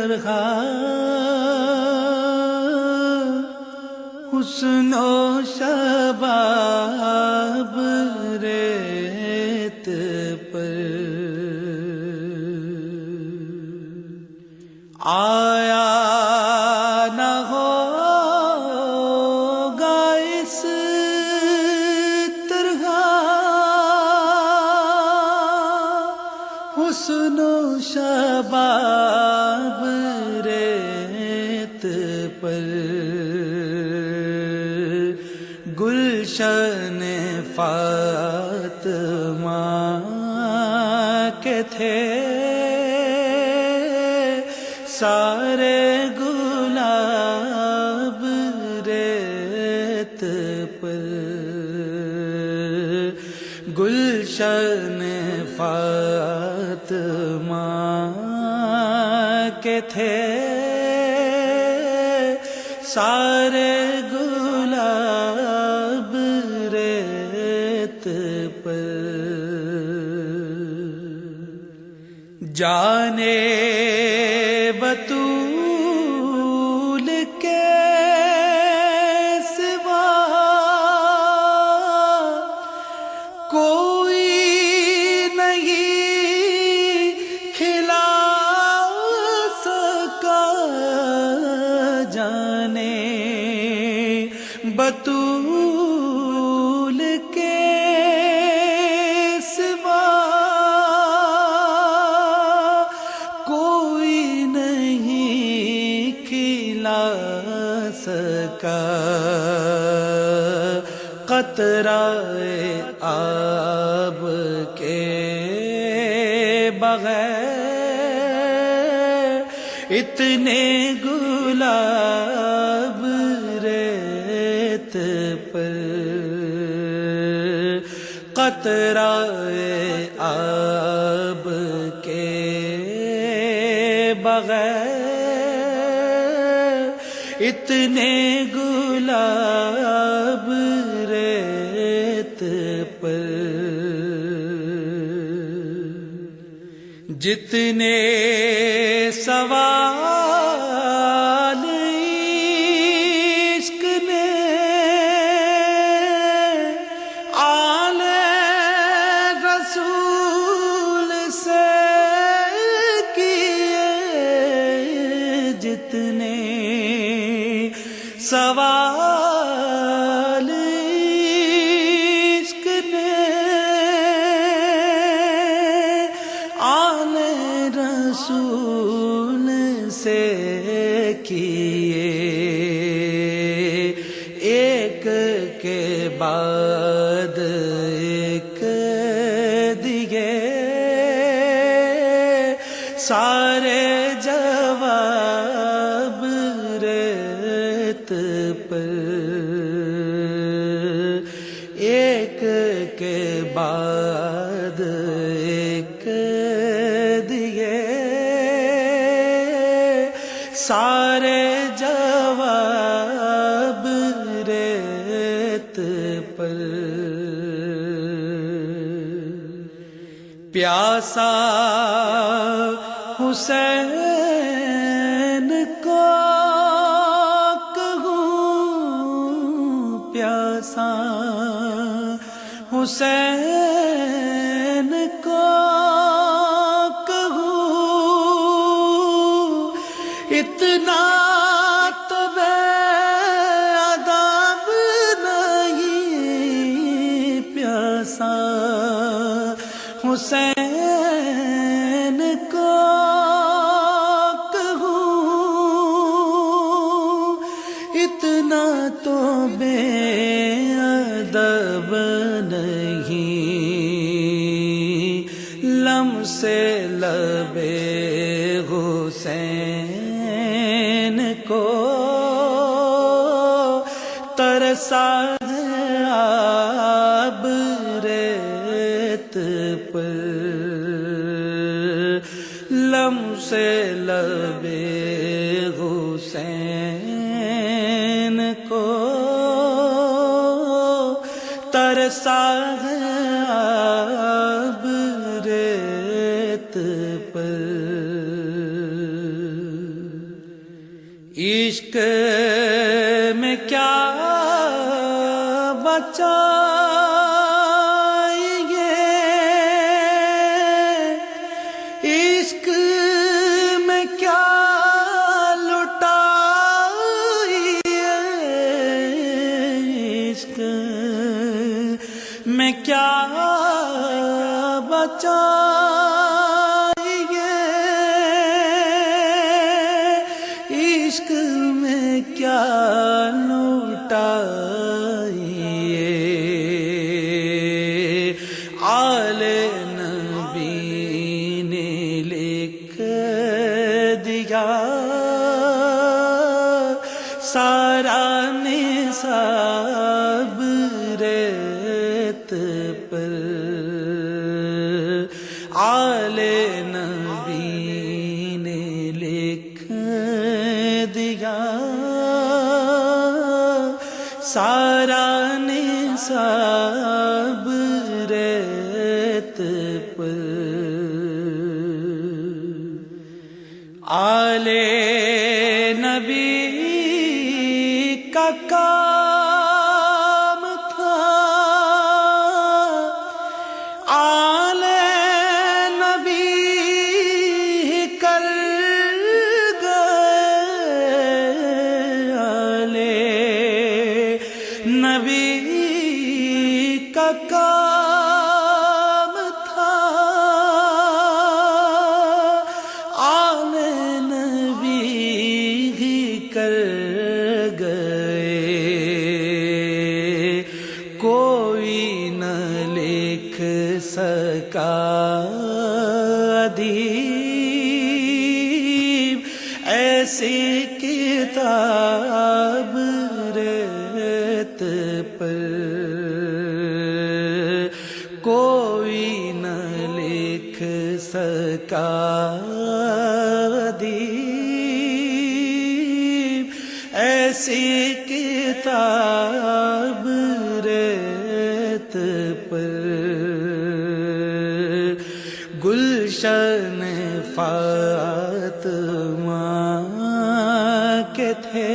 طرح حسن و شباب ریت پر آیا نہ ہوگا اس طرح حسن و شباب ریت پر گلشن فاطمہ کے تھے سارے گلاب ریت پر گلشن فاطمہ کے تھے سارے گلاب ریت پر جانے بطول کے سوا کوئی نہیں کھلا سکا جانے بطول کے سوا کوئی نہیں کھلا سکا قطرہ آب کے بغیر اتنے گلاب ریت پر قطرہ آب کے بغیر اتنے گلاب ریت پر جتنے سوال عشق نے آل رسول سے کیے جتنے سوال عشق نے آل رسول سے کیے ایک کے بعد ایک دیے سارے جواب ریت پر ایک کے بعد ایک دیے سارے جواب ریت پر پیاسا حسین کو کہوں پیاسا حسین کو کہوں اتنا تو بے ادب نہیں پیاسا حسین کو کہوں اتنا تو بے ادب نہیں لمس لبے حسین کو ترسا آب ریت پر لمس لبے حسین کو ترسا آب ریت پر عشق میں کیا لٹائیے، عشق میں کیا بچائیے، عشق میں کیا لٹائیے، آل نبی نے لکھ دیا سارا نصاب ریت پر، آل نبی نے لکھ دیا سارا نصاب ریت پر، آل نبی کا کام تھا، آل نبی کر گئے، آل نبی کا کام تھا، آل نبی کر گئے، کوئی نہ لکھ سکا ادیب ایسی کتاب ریت پر، کوئی نہ لکھ سکا ادیب ایسی کتاب ریت پر، گلشن فاطمہ کے تھے